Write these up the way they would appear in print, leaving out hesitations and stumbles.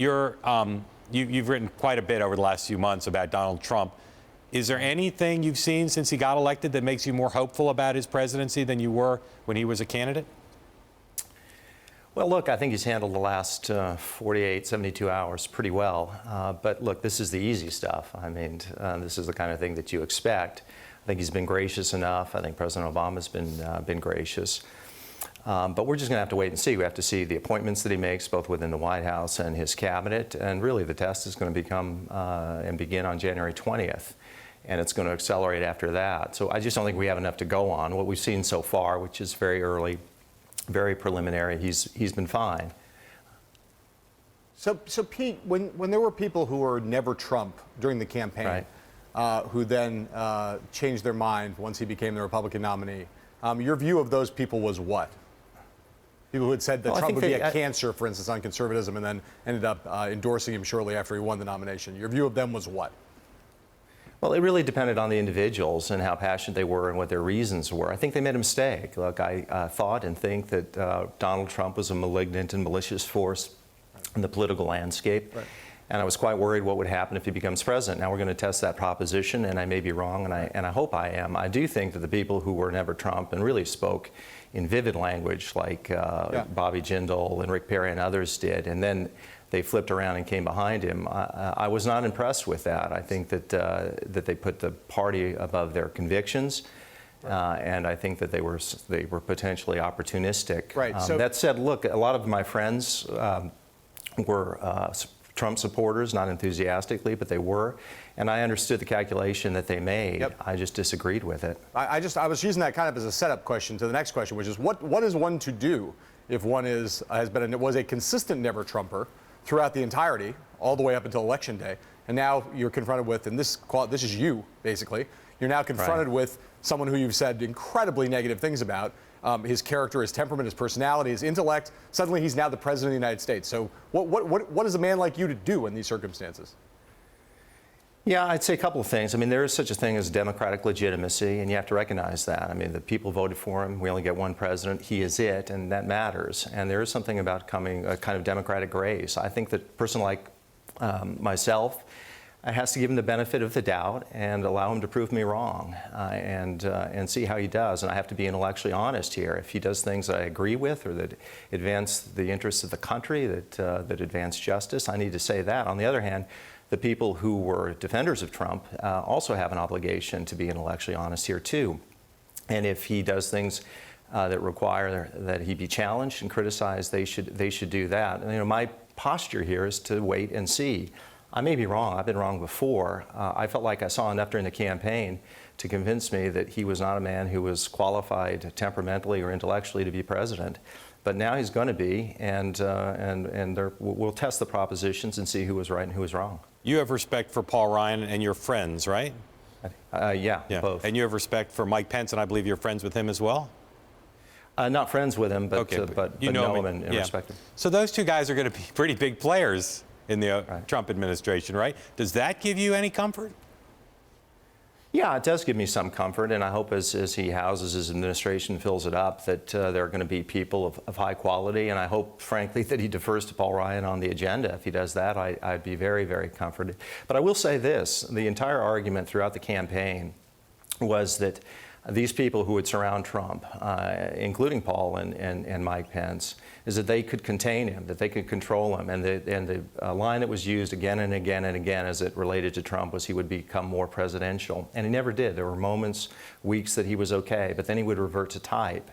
You've written quite a bit over the last few months about Donald Trump. Is there anything you've seen since he got elected that makes you more hopeful about his presidency than you were when he was a candidate? Well, look, I think he's handled the last 48, 72 hours pretty well. But look, this is the easy stuff. I mean, this is the kind of thing that you expect. I think he's been gracious enough. I think President Obama's been gracious. But we're just going to have to wait and see. We have to see the appointments that he makes, both within the White House and his cabinet. And really, the test is going to begin on January 20th. And it's going to accelerate after that. So I just don't think we have enough to go on. What we've seen so far, which is very early, very preliminary, he's been fine. So Pete, when there were people who were never Trump during the campaign, right, who then changed their mind once he became the Republican nominee, your view of those people was what? People who had said that Trump would be a cancer, for instance, on conservatism, and then ended up endorsing him shortly after he won the nomination. Your view of them was what? Well, it really depended on the individuals and how passionate they were and what their reasons were. I think they made a mistake. Look, I thought and think that Donald Trump was a malignant and malicious force in the political landscape. Right. And I was quite worried what would happen if he becomes president. Now we're going to test that proposition, and I may be wrong, and I hope I am. I do think that the people who were never Trump and really spoke in vivid language, like Bobby Jindal and Rick Perry and others did, and then they flipped around and came behind him. I was not impressed with that. I think that they put the party above their convictions, and I think that they were potentially opportunistic. Right. That said, look, a lot of my friends were Trump supporters, not enthusiastically, but they were, and I understood the calculation that they made. Yep. I just disagreed with it. I was using that kind of as a setup question to the next question, which is what is one to do if one was a consistent never Trumper throughout the entirety, all the way up until Election Day, and now you're confronted with, and this is you, basically, you're now confronted with someone who you've said incredibly negative things about, his character, his temperament, his personality, his intellect. Suddenly he's now the president of the United States. So what is a man like you to do in these circumstances? Yeah, I'd say a couple of things. I mean, there is such a thing as democratic legitimacy, and you have to recognize that. I mean, the people voted for him. We only get one president. He is it, and that matters. And there is something about coming a kind of democratic grace. I think that a person like myself has to give him the benefit of the doubt and allow him to prove me wrong, and see how he does. And I have to be intellectually honest here. If he does things that I agree with or that advance the interests of the country, that advance justice, I need to say that. On the other hand, the people who were defenders of Trump also have an obligation to be intellectually honest here too. And if he does things that require that he be challenged and criticized, they should do that. And, my posture here is to wait and see. I may be wrong. I've been wrong before. I felt like I saw enough during the campaign to convince me that he was not a man who was qualified temperamentally or intellectually to be president. But now he's going to be, and we'll test the propositions and see who was right and who was wrong. You have respect for Paul Ryan and your friends, right? Yeah, both. And you have respect for Mike Pence, and I believe you're friends with him as well? Not friends with him, but you know him and respect him. So those two guys are going to be pretty big players in the Trump administration, right? Does that give you any comfort? Yeah, it does give me some comfort, and I hope as he houses his administration, fills it up, that there are going to be people of high quality, and I hope, frankly, that he defers to Paul Ryan on the agenda. If he does that, I'd be very, very comforted. But I will say this, the entire argument throughout the campaign was that these people who would surround Trump, including Paul and Mike Pence, is that they could contain him, that they could control him. And the line that was used again and again and again as it related to Trump was he would become more presidential. And he never did. There were moments, weeks that he was okay, but then he would revert to type.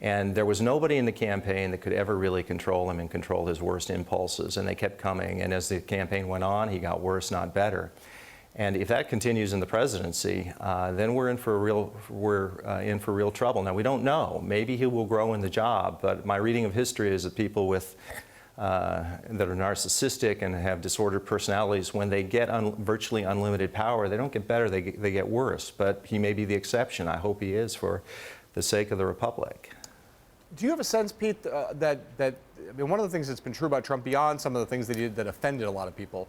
And there was nobody in the campaign that could ever really control him and control his worst impulses. And they kept coming. And as the campaign went on, he got worse, not better. And if that continues in the presidency, then we're in for real trouble. Now, we don't know. Maybe he will grow in the job, but my reading of history is that people that are narcissistic and have disordered personalities, when they get virtually unlimited power, they don't get better, they get worse. But he may be the exception. I hope he is, for the sake of the republic. Do you have a sense, Pete, that I mean, one of the things that's been true about Trump, beyond some of the things that he did that offended a lot of people,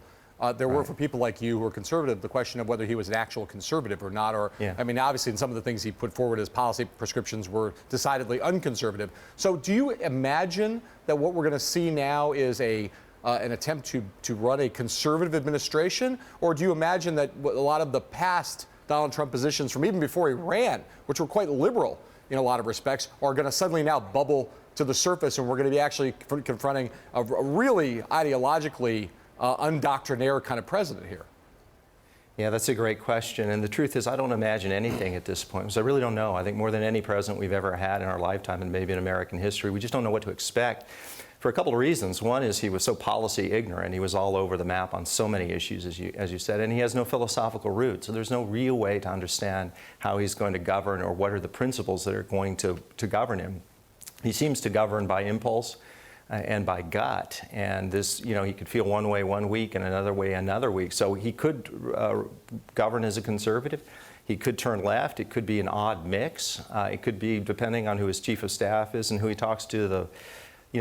there were, for people like you who are conservative, the question of whether he was an actual conservative or not. Or, I mean, obviously, in some of the things he put forward as policy prescriptions were decidedly unconservative. So do you imagine that what we're going to see now is a an attempt to run a conservative administration? Or do you imagine that a lot of the past Donald Trump positions from even before he ran, which were quite liberal in a lot of respects, are going to suddenly now bubble to the surface, and we're going to be actually confronting a really ideologically undoctrinaire kind of president here? Yeah, that's a great question. And the truth is, I don't imagine anything at this point, because I really don't know. I think more than any president we've ever had in our lifetime, and maybe in American history, we just don't know what to expect for a couple of reasons. One is he was so policy ignorant. He was all over the map on so many issues, as you said, and he has no philosophical root. So there's no real way to understand how he's going to govern or what are the principles that are going to govern him. He seems to govern by impulse and by gut, and this, he could feel one way one week and another way another week. So he could govern as a conservative. He could turn left. It could be an odd mix. It could be depending on who his chief of staff is and who he talks to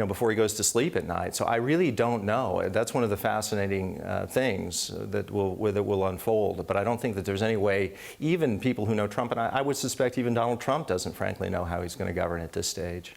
before he goes to sleep at night. So I really don't know. That's one of the fascinating things that will unfold. But I don't think that there's any way, even people who know Trump, and I would suspect even Donald Trump doesn't frankly know how he's going to govern at this stage.